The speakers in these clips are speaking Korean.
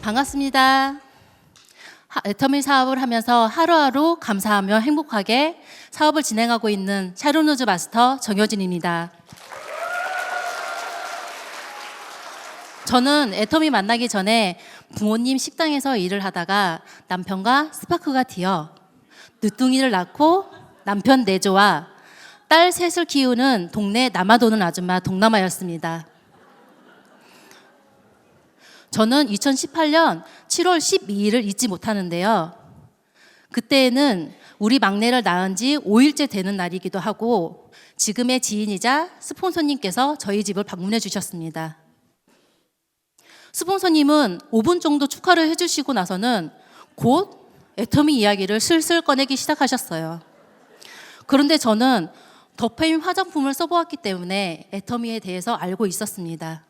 반갑습니다. 애터미 사업을 하면서 하루하루 감사하며 행복하게 사업을 진행하고 있는 샤론우즈 마스터 정효진입니다. 저는 애터미 만나기 전에 부모님 식당에서 일을 하다가 남편과 스파크가 튀어 늦둥이를 낳고 남편 내조와 딸 셋을 키우는 동네 남아도는 아줌마 동남아였습니다. 저는 2018년 7월 12일을 잊지 못하는데요. 그때에는 우리 막내를 낳은 지 5일째 되는 날이기도 하고 지금의 지인이자 스폰서님께서 저희 집을 방문해 주셨습니다. 스폰서님은 5분 정도 축하를 해주시고 나서는 곧 애터미 이야기를 슬슬 꺼내기 시작하셨어요. 그런데 저는 더페임 화장품을 써보았기 때문에 애터미에 대해서 알고 있었습니다.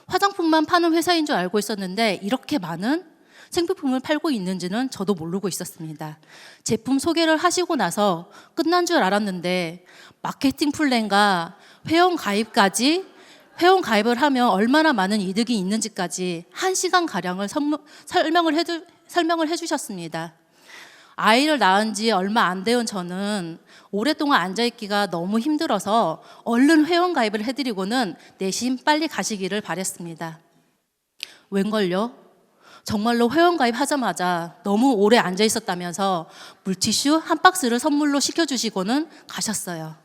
화장품만 파는 회사인 줄 알고 있었는데 이렇게 많은 생필품을 팔고 있는지는 저도 모르고 있었습니다. 제품 소개를 하시고 나서 끝난 줄 알았는데 마케팅 플랜과 회원 가입을 하면 얼마나 많은 이득이 있는지까지 1시간가량을 설명을 해주셨습니다. 아이를 낳은 지 얼마 안 되온 저는 오랫동안 앉아있기가 너무 힘들어서 얼른 회원 가입을 해드리고는 내심 빨리 가시기를 바랬습니다. 웬걸요? 정말로 회원 가입하자마자 너무 오래 앉아있었다면서 물티슈 한 박스를 선물로 시켜주시고는 가셨어요.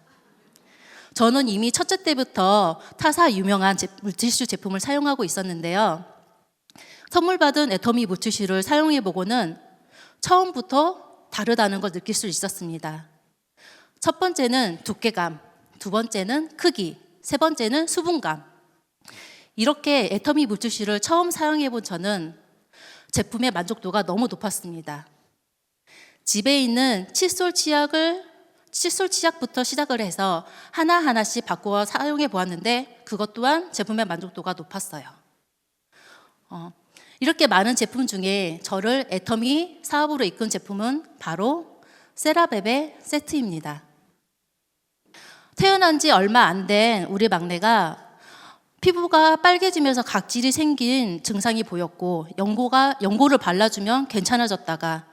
저는 이미 첫째 때부터 타사 유명한 물티슈 제품을 사용하고 있었는데요. 선물 받은 애터미 물티슈를 사용해보고는 처음부터 다르다는 걸 느낄 수 있었습니다. 첫 번째는 두께감, 두 번째는 크기, 세 번째는 수분감. 이렇게 애터미 물티슈를 처음 사용해본 저는 제품의 만족도가 너무 높았습니다. 집에 있는 칫솔 치약부터 시작을 해서 하나하나씩 바꾸어 사용해 보았는데 그것 또한 제품의 만족도가 높았어요. 이렇게 많은 제품 중에 저를 애터미 사업으로 이끈 제품은 바로 세라베베 세트입니다. 태어난 지 얼마 안 된 우리 막내가 피부가 빨개지면서 각질이 생긴 증상이 보였고 연고를 발라주면 괜찮아졌다가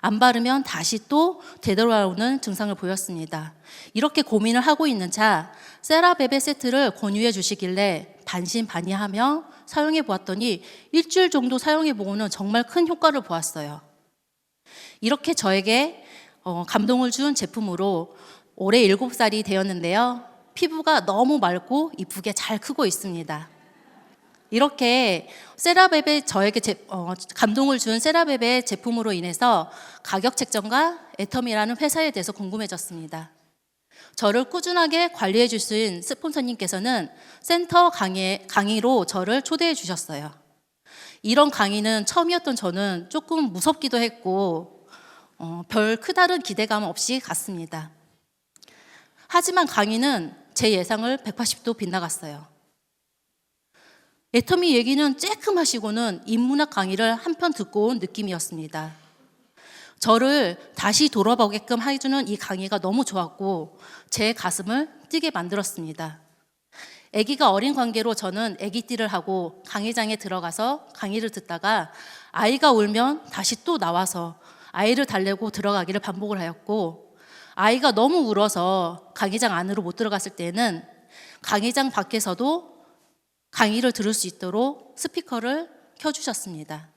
안 바르면 다시 또 되돌아오는 증상을 보였습니다. 이렇게 고민을 하고 있는 차 세라베베 세트를 권유해 주시길래 반신반의하며 사용해 보았더니 일주일 정도 사용해 보고는 정말 큰 효과를 보았어요. 이렇게 저에게 감동을 준 제품으로 올해 7살이 되었는데요. 피부가 너무 맑고 이쁘게 잘 크고 있습니다. 이렇게 세라베베 저에게 감동을 준 세라베베 제품으로 인해서 가격 책정과 애터미라는 회사에 대해서 궁금해졌습니다. 저를 꾸준하게 관리해 주신 스폰서님께서는 센터 강의로 저를 초대해 주셨어요. 이런 강의는 처음이었던 저는 조금 무섭기도 했고 별 크다른 기대감 없이 갔습니다. 하지만 강의는 제 예상을 180도 빗나갔어요. 애터미 얘기는 쬐끔하시고는 인문학 강의를 한편 듣고 온 느낌이었습니다. 저를 다시 돌아보게끔 해주는 이 강의가 너무 좋았고 제 가슴을 뛰게 만들었습니다. 아기가 어린 관계로 저는 아기띠를 하고 강의장에 들어가서 강의를 듣다가 아이가 울면 다시 또 나와서 아이를 달래고 들어가기를 반복을 하였고 아이가 너무 울어서 강의장 안으로 못 들어갔을 때는 강의장 밖에서도 강의를 들을 수 있도록 스피커를 켜주셨습니다.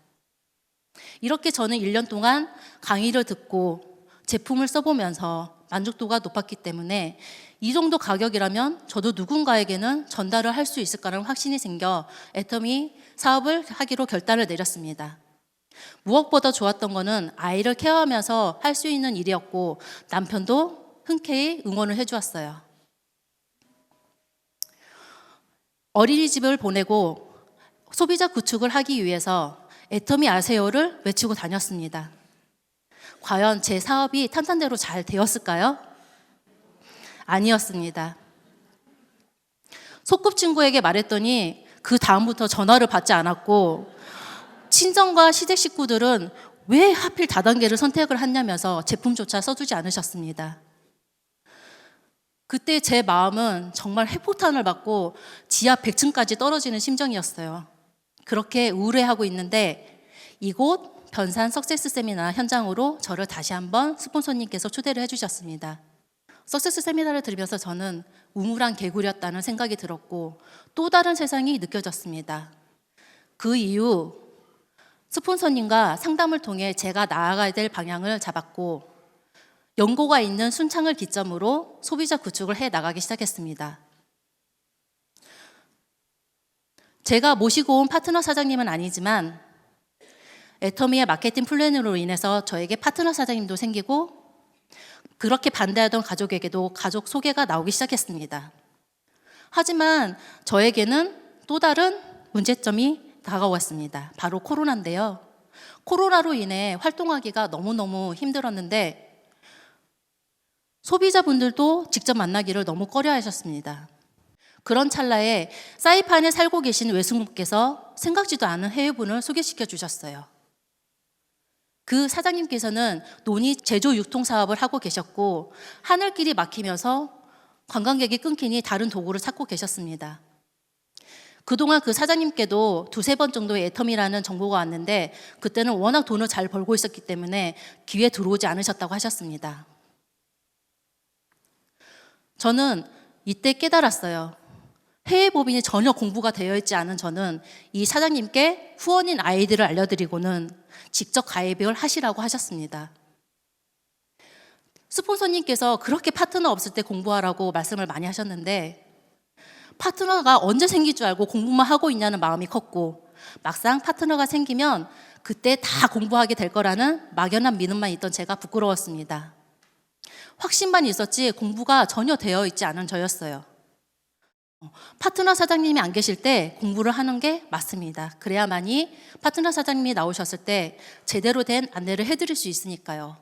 이렇게 저는 1년 동안 강의를 듣고 제품을 써보면서 만족도가 높았기 때문에 이 정도 가격이라면 저도 누군가에게는 전달을 할 수 있을까라는 확신이 생겨 애터미 사업을 하기로 결단을 내렸습니다. 무엇보다 좋았던 거는 아이를 케어하면서 할 수 있는 일이었고 남편도 흔쾌히 응원을 해주었어요. 어린이집을 보내고 소비자 구축을 하기 위해서 애터미 아세요를 외치고 다녔습니다. 과연 제 사업이 탄탄대로 잘 되었을까요? 아니었습니다. 소꿉친구에게 말했더니 그 다음부터 전화를 받지 않았고 친정과 시댁 식구들은 왜 하필 다단계를 선택을 했냐면서 제품조차 써주지 않으셨습니다. 그때 제 마음은 정말 핵폭탄을 받고 지하 100층까지 떨어지는 심정이었어요. 그렇게 우울해하고 있는데 이곳 변산 석세스 세미나 현장으로 저를 다시 한번 스폰서님께서 초대를 해주셨습니다. 석세스 세미나를 들으면서 저는 우물한 개구리였다는 생각이 들었고 또 다른 세상이 느껴졌습니다. 그 이후 스폰서님과 상담을 통해 제가 나아가야 될 방향을 잡았고 연고가 있는 순창을 기점으로 소비자 구축을 해 나가기 시작했습니다. 제가 모시고 온 파트너 사장님은 아니지만 애터미의 마케팅 플랜으로 인해서 저에게 파트너 사장님도 생기고 그렇게 반대하던 가족에게도 가족 소개가 나오기 시작했습니다. 하지만 저에게는 또 다른 문제점이 다가왔습니다. 바로 코로나인데요. 코로나로 인해 활동하기가 너무너무 힘들었는데 소비자분들도 직접 만나기를 너무 꺼려하셨습니다. 그런 찰나에 사이판에 살고 계신 외숙모께서 생각지도 않은 해외분을 소개시켜 주셨어요. 그 사장님께서는 논이 제조 유통 사업을 하고 계셨고 하늘길이 막히면서 관광객이 끊기니 다른 도구를 찾고 계셨습니다. 그동안 그 사장님께도 두세 번 정도의 애텀이라는 정보가 왔는데 그때는 워낙 돈을 잘 벌고 있었기 때문에 귀에 들어오지 않으셨다고 하셨습니다. 저는 이때 깨달았어요. 해외 법인이 전혀 공부가 되어 있지 않은 저는 이 사장님께 후원인 아이디를 알려드리고는 직접 가입을 하시라고 하셨습니다. 스폰서님께서 그렇게 파트너 없을 때 공부하라고 말씀을 많이 하셨는데 파트너가 언제 생길 줄 알고 공부만 하고 있냐는 마음이 컸고 막상 파트너가 생기면 그때 다 공부하게 될 거라는 막연한 믿음만 있던 제가 부끄러웠습니다. 확신만 있었지 공부가 전혀 되어 있지 않은 저였어요. 파트너 사장님이 안 계실 때 공부를 하는 게 맞습니다. 그래야만이 파트너 사장님이 나오셨을 때 제대로 된 안내를 해드릴 수 있으니까요.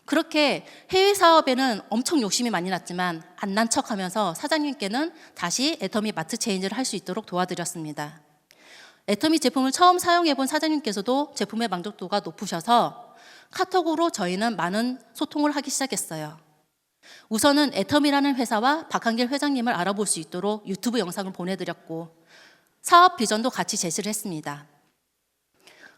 그렇게 해외 사업에는 엄청 욕심이 많이 났지만 안 난 척하면서 사장님께는 다시 애터미 마트 체인지를 할 수 있도록 도와드렸습니다. 애터미 제품을 처음 사용해본 사장님께서도 제품의 만족도가 높으셔서 카톡으로 저희는 많은 소통을 하기 시작했어요. 우선은 애텀이라는 회사와 박한길 회장님을 알아볼 수 있도록 유튜브 영상을 보내드렸고 사업 비전도 같이 제시를 했습니다.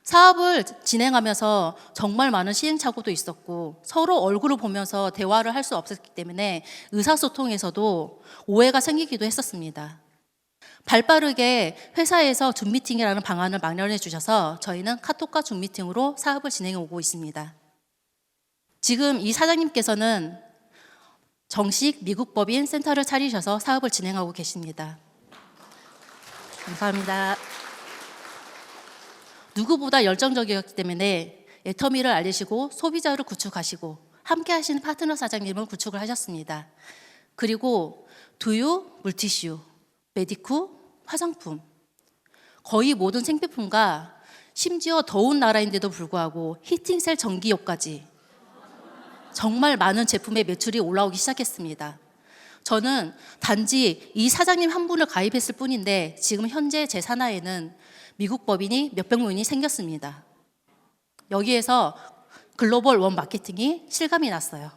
사업을 진행하면서 정말 많은 시행착오도 있었고 서로 얼굴을 보면서 대화를 할 수 없었기 때문에 의사소통에서도 오해가 생기기도 했었습니다. 발빠르게 회사에서 줌미팅이라는 방안을 마련해 주셔서 저희는 카톡과 줌미팅으로 사업을 진행해 오고 있습니다. 지금 이 사장님께서는 정식 미국 법인 센터를 차리셔서 사업을 진행하고 계십니다. 감사합니다. 누구보다 열정적이었기 때문에 애터미를 알리시고 소비자를 구축하시고 함께 하시는 파트너 사장님을 구축을 하셨습니다. 그리고 두유, 물티슈, 메디쿠, 화장품 거의 모든 생필품과 심지어 더운 나라인데도 불구하고 히팅셀 전기요까지 정말 많은 제품의 매출이 올라오기 시작했습니다. 저는 단지 이 사장님 한 분을 가입했을 뿐인데 지금 현재 제 산하에는 미국 법인이 몇백 명이 생겼습니다. 여기에서 글로벌 원 마케팅이 실감이 났어요.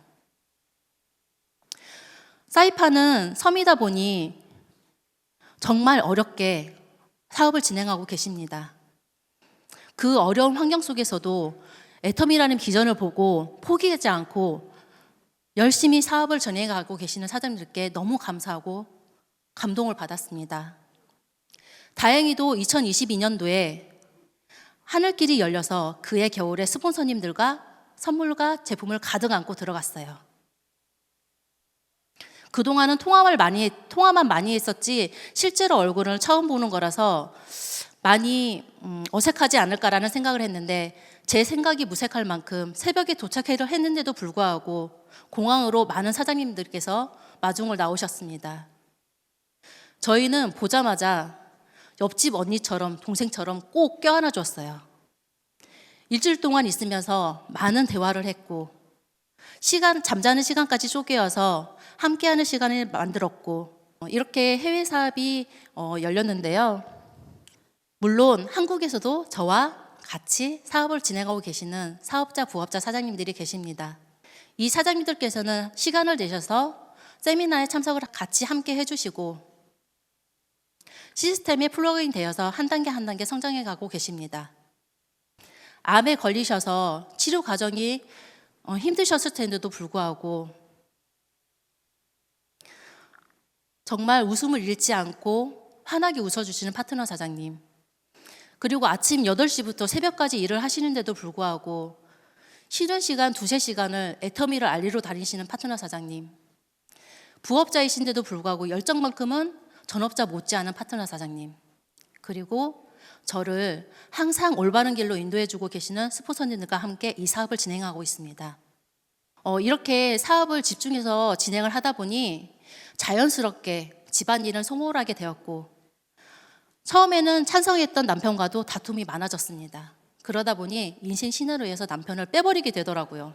사이판은 섬이다 보니 정말 어렵게 사업을 진행하고 계십니다. 그 어려운 환경 속에서도 애텀이라는 비전을 보고 포기하지 않고 열심히 사업을 진행하고 계시는 사장님들께 너무 감사하고 감동을 받았습니다. 다행히도 2022년도에 하늘길이 열려서 그해 겨울에 스폰서님들과 선물과 제품을 가득 안고 들어갔어요. 그동안은 통화만 많이 했었지 실제로 얼굴을 처음 보는 거라서 많이 어색하지 않을까라는 생각을 했는데 제 생각이 무색할 만큼 새벽에 도착을 했는데도 불구하고 공항으로 많은 사장님들께서 마중을 나오셨습니다. 저희는 보자마자 옆집 언니처럼 동생처럼 꼭 껴안아 줬어요. 일주일 동안 있으면서 많은 대화를 했고 잠자는 시간까지 쪼개어서 함께하는 시간을 만들었고 이렇게 해외 사업이 열렸는데요. 물론 한국에서도 저와 같이 사업을 진행하고 계시는 사업자, 부업자 사장님들이 계십니다. 이 사장님들께서는 시간을 내셔서 세미나에 참석을 같이 함께 해주시고 시스템에 플러그인 되어서 한 단계 한 단계 성장해 가고 계십니다. 암에 걸리셔서 치료 과정이 힘드셨을 텐데도 불구하고 정말 웃음을 잃지 않고 환하게 웃어주시는 파트너 사장님, 그리고 아침 8시부터 새벽까지 일을 하시는데도 불구하고 쉬는 시간 2~3시간을 애터미를 알리러 다니시는 파트너 사장님, 부업자이신데도 불구하고 열정만큼은 전업자 못지않은 파트너 사장님, 그리고 저를 항상 올바른 길로 인도해주고 계시는 스폰서님들과 함께 이 사업을 진행하고 있습니다. 이렇게 사업을 집중해서 진행을 하다 보니 자연스럽게 집안일은 소홀하게 되었고, 처음에는 찬성했던 남편과도 다툼이 많아졌습니다. 그러다 보니 인생 신호를 위해서 남편을 빼버리게 되더라고요.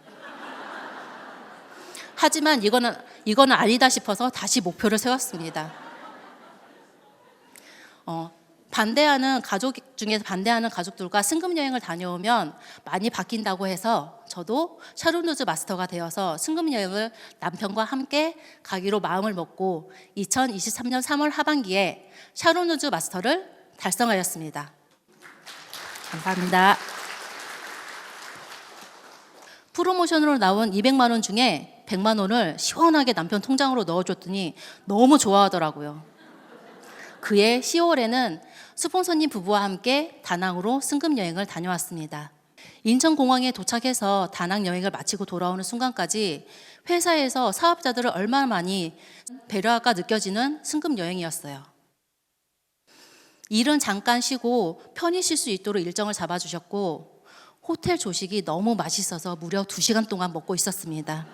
하지만 이거는 아니다 싶어서 다시 목표를 세웠습니다. 반대하는 가족 중에서 반대하는 가족들과 승급여행을 다녀오면 많이 바뀐다고 해서 저도 샤론루즈 마스터가 되어서 승급여행을 남편과 함께 가기로 마음을 먹고 2023년 3월 하반기에 샤론루즈 마스터를 달성하였습니다. 감사합니다. 프로모션으로 나온 200만 원 중에 100만 원을 시원하게 남편 통장으로 넣어줬더니 너무 좋아하더라고요. 그해 10월에는 스폰서님 부부와 함께 다낭으로 승급여행을 다녀왔습니다. 인천공항에 도착해서 다낭 여행을 마치고 돌아오는 순간까지 회사에서 사업자들을 얼마나 많이 배려할까 느껴지는 승급여행이었어요. 일은 잠깐 쉬고 편히 쉴 수 있도록 일정을 잡아주셨고, 호텔 조식이 너무 맛있어서 무려 2시간 동안 먹고 있었습니다.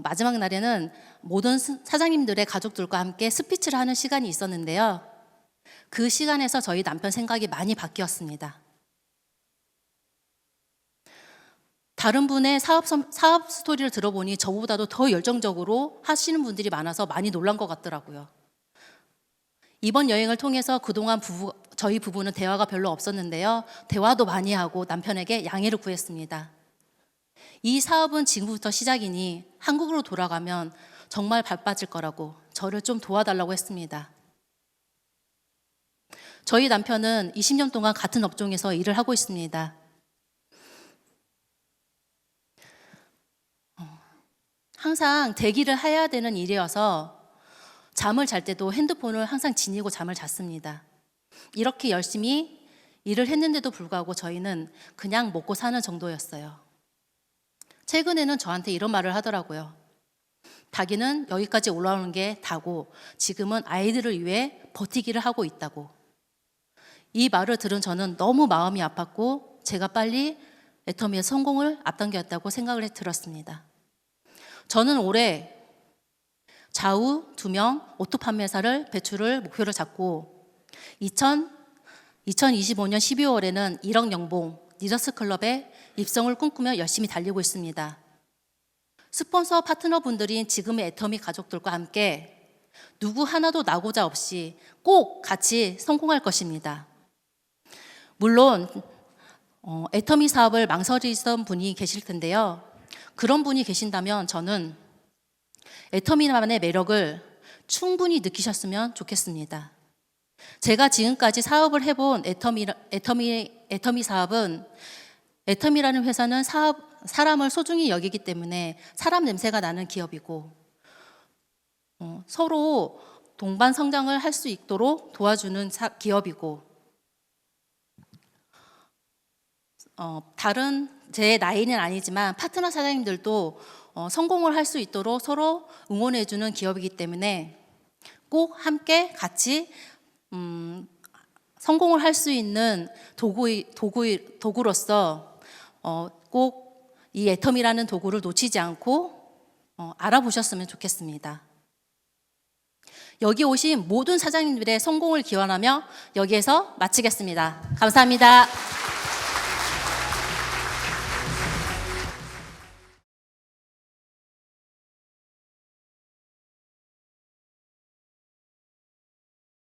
마지막 날에는 모든 사장님들의 가족들과 함께 스피치를 하는 시간이 있었는데요. 그 시간에서 저희 남편 생각이 많이 바뀌었습니다. 다른 분의 사업 스토리를 들어보니 저보다도 더 열정적으로 하시는 분들이 많아서 많이 놀란 것 같더라고요. 이번 여행을 통해서 그동안 저희 부부는 대화가 별로 없었는데요. 대화도 많이 하고 남편에게 양해를 구했습니다. 이 사업은 지금부터 시작이니 한국으로 돌아가면 정말 바빠질 거라고 저를 좀 도와달라고 했습니다. 저희 남편은 20년 동안 같은 업종에서 일을 하고 있습니다. 항상 대기를 해야 되는 일이어서 잠을 잘 때도 핸드폰을 항상 지니고 잠을 잤습니다. 이렇게 열심히 일을 했는데도 불구하고 저희는 그냥 먹고 사는 정도였어요. 최근에는 저한테 이런 말을 하더라고요. 자기는 여기까지 올라오는 게 다고 지금은 아이들을 위해 버티기를 하고 있다고. 이 말을 들은 저는 너무 마음이 아팠고 제가 빨리 애터미의 성공을 앞당겼다고 생각을 들었습니다. 저는 올해 좌우 2명 오토 판매사를 배출을 목표를 잡고 2025년 12월에는 1억 연봉 리더스 클럽에 입성을 꿈꾸며 열심히 달리고 있습니다. 스폰서 파트너분들인 지금의 애터미 가족들과 함께 누구 하나도 나고자 없이 꼭 같이 성공할 것입니다. 물론 애터미 사업을 망설이던 분이 계실 텐데요. 그런 분이 계신다면 저는 애터미만의 매력을 충분히 느끼셨으면 좋겠습니다. 제가 지금까지 사업을 해본 애터미 사업은, 애터미라는 회사는 사람을 소중히 여기기 때문에 사람 냄새가 나는 기업이고, 서로 동반 성장을 할 수 있도록 도와주는 기업이고, 다른 제 나이는 아니지만 파트너 사장님들도 성공을 할 수 있도록 서로 응원해주는 기업이기 때문에 꼭 함께 같이 성공을 할 수 있는 도구로서 꼭 이 애터미라는 도구를 놓치지 않고 알아보셨으면 좋겠습니다. 여기 오신 모든 사장님들의 성공을 기원하며 여기에서 마치겠습니다. 감사합니다.